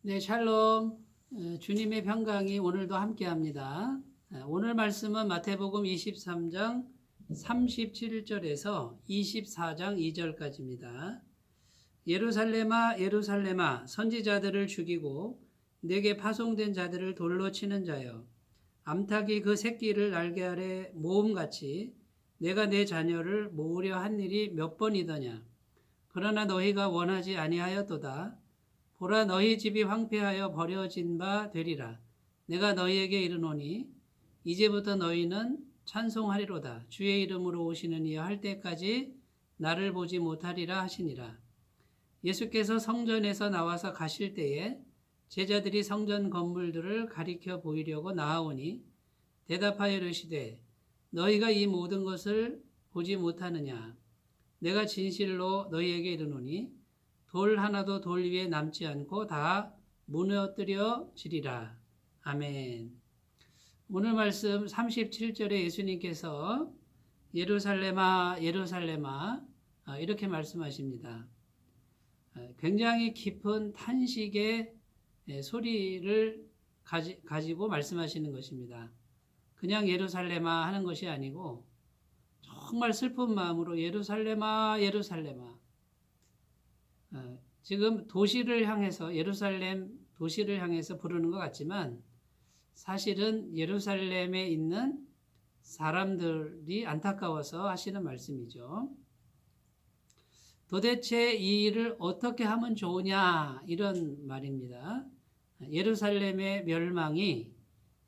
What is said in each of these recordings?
네, 샬롬. 주님의 평강이 오늘도 함께합니다. 오늘 말씀은 마태복음 23장 37절에서 24장 2절까지입니다. 예루살렘아 예루살렘아 선지자들을 죽이고 내게 파송된 자들을 돌로 치는 자여, 암탉이 그 새끼를 날개 아래 모음같이 내가 내 자녀를 모으려 한 일이 몇 번이더냐. 그러나 너희가 원하지 아니하였도다. 보라, 너희 집이 황폐하여 버려진 바 되리라. 내가 너희에게 이르노니 이제부터 너희는 찬송하리로다. 주의 이름으로 오시는 이여 할 때까지 나를 보지 못하리라 하시니라. 예수께서 성전에서 나와서 가실 때에 제자들이 성전 건물들을 가리켜 보이려고 나아오니 대답하여 이르시되, 너희가 이 모든 것을 보지 못하느냐. 내가 진실로 너희에게 이르노니 돌 하나도 돌 위에 남지 않고 다 무너뜨려지리라. 아멘. 오늘 말씀 37절에 예수님께서 예루살렘아 예루살렘아 이렇게 말씀하십니다. 굉장히 깊은 탄식의 소리를 가지고 말씀하시는 것입니다. 그냥 예루살렘아 하는 것이 아니고 정말 슬픈 마음으로 예루살렘아 예루살렘아, 지금 도시를 향해서, 예루살렘 도시를 향해서 부르는 것 같지만 사실은 예루살렘에 있는 사람들이 안타까워서 하시는 말씀이죠. 도대체 이 일을 어떻게 하면 좋으냐, 이런 말입니다. 예루살렘의 멸망이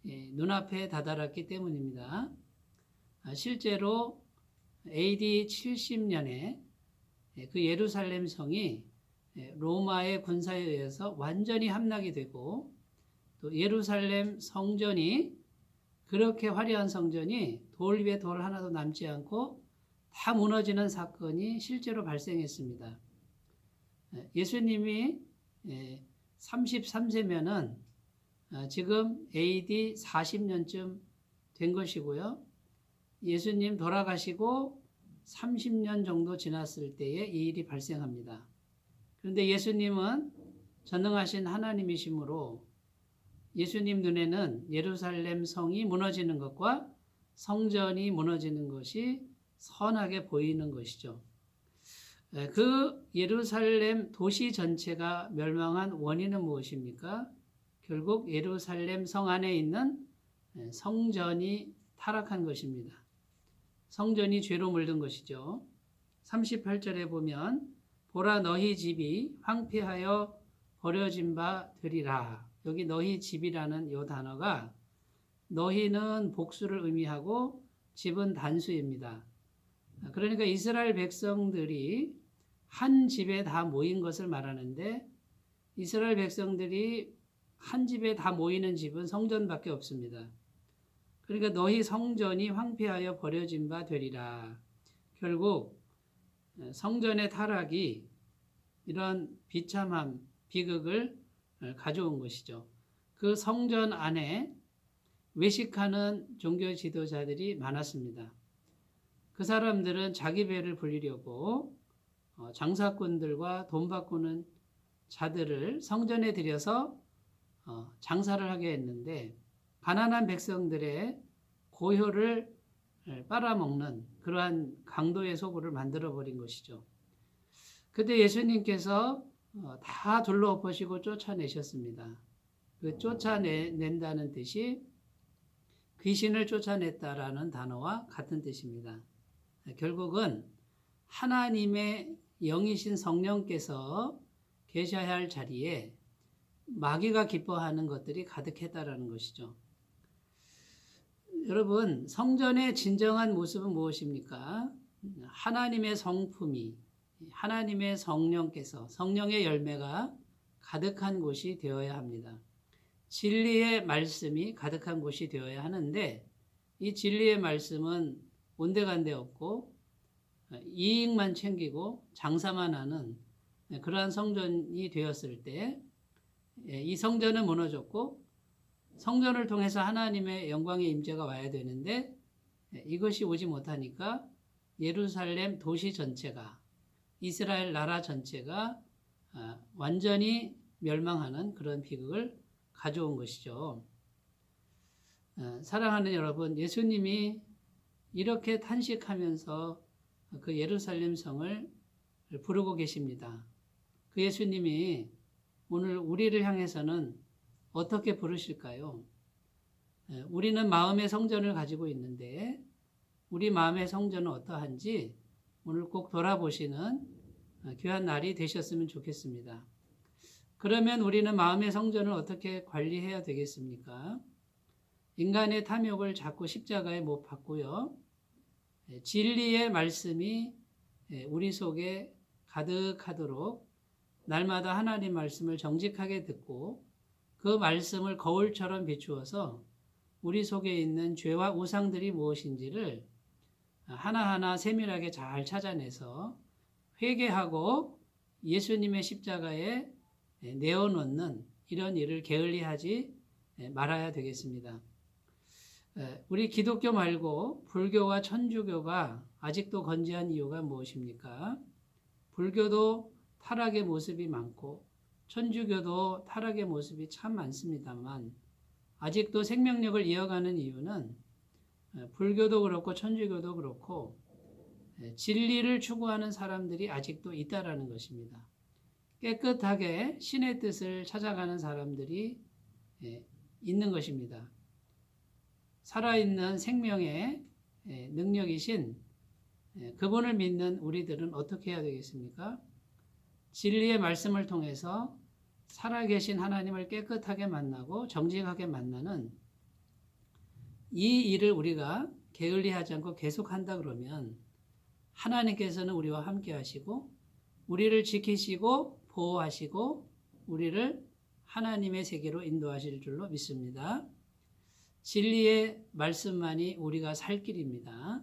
눈앞에 다다랐기 때문입니다. 실제로 AD 70년에 그 예루살렘 성이 로마의 군사에 의해서 완전히 함락이 되고, 또 예루살렘 성전이, 그렇게 화려한 성전이 돌 위에 돌 하나도 남지 않고 다 무너지는 사건이 실제로 발생했습니다. 예수님이 33세면은 지금 AD 40년쯤 된 것이고요. 예수님 돌아가시고 30년 정도 지났을 때에 이 일이 발생합니다. 그런데 예수님은 전능하신 하나님이시므로 예수님 눈에는 예루살렘 성이 무너지는 것과 성전이 무너지는 것이 선하게 보이는 것이죠. 그 예루살렘 도시 전체가 멸망한 원인은 무엇입니까? 결국 예루살렘 성 안에 있는 성전이 타락한 것입니다. 성전이 죄로 물든 것이죠. 38절에 보면 보라, 너희 집이 황폐하여 버려진 바 되리라. 여기 너희 집이라는 이 단어가, 너희는 복수를 의미하고 집은 단수입니다. 그러니까 이스라엘 백성들이 한 집에 다 모인 것을 말하는데, 이스라엘 백성들이 한 집에 다 모이는 집은 성전밖에 없습니다. 그러니까 너희 성전이 황폐하여 버려진 바 되리라. 결국 성전의 타락이 이런 비참함, 비극을 가져온 것이죠. 그 성전 안에 외식하는 종교 지도자들이 많았습니다. 그 사람들은 자기 배를 불리려고 장사꾼들과 돈 바꾸는 자들을 성전에 들여서 장사를 하게 했는데, 가난한 백성들의 고효를 빨아먹는 그러한 강도의 소굴을 만들어버린 것이죠. 그때 예수님께서 다 둘러엎으시고 쫓아내셨습니다. 그 쫓아낸다는 뜻이 귀신을 쫓아냈다라는 단어와 같은 뜻입니다. 결국은 하나님의 영이신 성령께서 계셔야 할 자리에 마귀가 기뻐하는 것들이 가득했다라는 것이죠. 여러분, 성전의 진정한 모습은 무엇입니까? 하나님의 성품이, 하나님의 성령께서, 성령의 열매가 가득한 곳이 되어야 합니다. 진리의 말씀이 가득한 곳이 되어야 하는데, 이 진리의 말씀은 온데간데 없고 이익만 챙기고 장사만 하는 그러한 성전이 되었을 때, 이 성전은 무너졌고 성전을 통해서 하나님의 영광의 임재가 와야 되는데, 이것이 오지 못하니까 예루살렘 도시 전체가, 이스라엘 나라 전체가 완전히 멸망하는 그런 비극을 가져온 것이죠. 사랑하는 여러분, 예수님이 이렇게 탄식하면서 그 예루살렘 성을 부르고 계십니다. 그 예수님이 오늘 우리를 향해서는 어떻게 부르실까요? 우리는 마음의 성전을 가지고 있는데 우리 마음의 성전은 어떠한지 오늘 꼭 돌아보시는 귀한 날이 되셨으면 좋겠습니다. 그러면 우리는 마음의 성전을 어떻게 관리해야 되겠습니까? 인간의 탐욕을 자꾸 십자가에 못 박고요. 진리의 말씀이 우리 속에 가득하도록 날마다 하나님 말씀을 정직하게 듣고 그 말씀을 거울처럼 비추어서 우리 속에 있는 죄와 우상들이 무엇인지를 하나하나 세밀하게 잘 찾아내서 회개하고 예수님의 십자가에 내어놓는 이런 일을 게을리하지 말아야 되겠습니다. 우리 기독교 말고 불교와 천주교가 아직도 건재한 이유가 무엇입니까? 불교도 타락의 모습이 많고 천주교도 타락의 모습이 참 많습니다만 아직도 생명력을 이어가는 이유는 불교도 그렇고 천주교도 그렇고 진리를 추구하는 사람들이 아직도 있다라는 것입니다. 깨끗하게 신의 뜻을 찾아가는 사람들이 있는 것입니다. 살아있는 생명의 능력이신 그분을 믿는 우리들은 어떻게 해야 되겠습니까? 진리의 말씀을 통해서 살아계신 하나님을 깨끗하게 만나고 정직하게 만나는 이 일을 우리가 게을리하지 않고 계속한다 그러면 하나님께서는 우리와 함께 하시고 우리를 지키시고 보호하시고 우리를 하나님의 세계로 인도하실 줄로 믿습니다. 진리의 말씀만이 우리가 살 길입니다.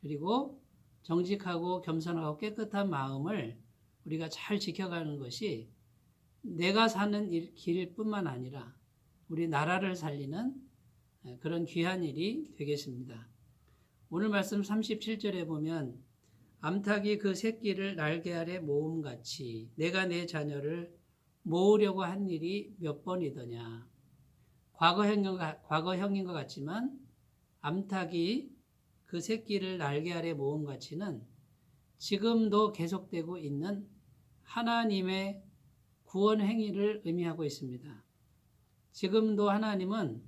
그리고 정직하고 겸손하고 깨끗한 마음을 우리가 잘 지켜가는 것이 내가 사는 길뿐만 아니라 우리 나라를 살리는 그런 귀한 일이 되겠습니다. 오늘 말씀 37절에 보면 암탉이 그 새끼를 날개 아래 모음같이 내가 내 자녀를 모으려고 한 일이 몇 번이더냐. 과거형인 것 같지만 암탉이 그 새끼를 날개 아래 모음같이는 지금도 계속되고 있는 하나님의 구원 행위를 의미하고 있습니다. 지금도 하나님은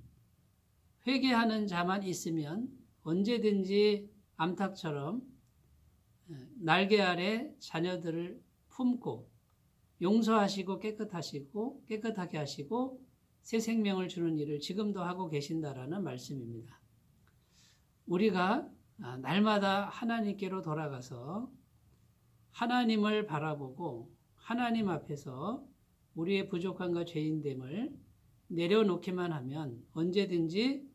회개하는 자만 있으면 언제든지 암탉처럼 날개 아래 자녀들을 품고 용서하시고 깨끗하게 하시고 새 생명을 주는 일을 지금도 하고 계신다라는 말씀입니다. 우리가 날마다 하나님께로 돌아가서 하나님을 바라보고 하나님 앞에서 우리의 부족함과 죄인됨을 내려놓기만 하면 언제든지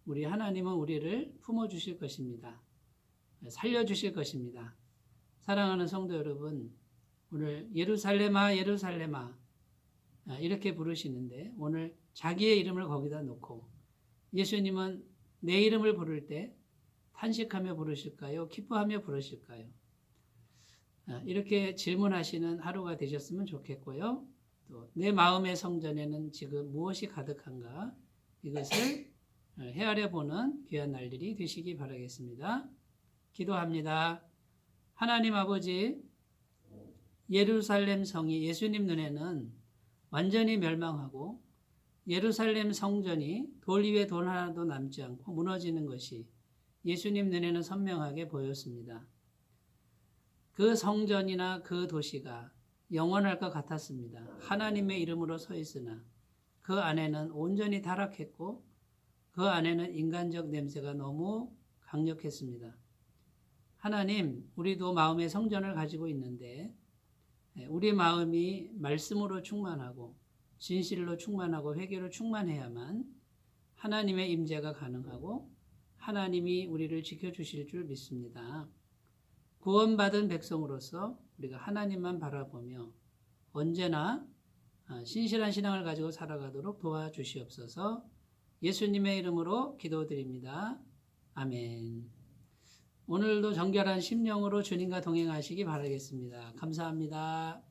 우리 하나님은 우리를 품어주실 것입니다. 살려주실 것입니다. 사랑하는 성도 여러분, 오늘 예루살렘아 예루살렘아 이렇게 부르시는데 오늘 자기의 이름을 거기다 놓고 예수님은 내 이름을 부를 때 탄식하며 부르실까요? 기뻐하며 부르실까요? 이렇게 질문하시는 하루가 되셨으면 좋겠고요. 또 내 마음의 성전에는 지금 무엇이 가득한가? 이것을 헤아려 보는 귀한 날들이 되시기 바라겠습니다. 기도합니다. 하나님 아버지, 예루살렘 성이 예수님 눈에는 완전히 멸망하고 예루살렘 성전이 돌 위에 돌 하나도 남지 않고 무너지는 것이 예수님 눈에는 선명하게 보였습니다. 그 성전이나 그 도시가 영원할 것 같았습니다. 하나님의 이름으로 서 있으나 그 안에는 온전히 타락했고 그 안에는 인간적 냄새가 너무 강력했습니다. 하나님, 우리도 마음의 성전을 가지고 있는데 우리 마음이 말씀으로 충만하고 진실로 충만하고 회개로 충만해야만 하나님의 임재가 가능하고 하나님이 우리를 지켜주실 줄 믿습니다. 구원받은 백성으로서 우리가 하나님만 바라보며 언제나 신실한 신앙을 가지고 살아가도록 도와주시옵소서. 예수님의 이름으로 기도드립니다. 아멘. 오늘도 정결한 심령으로 주님과 동행하시기 바라겠습니다. 감사합니다.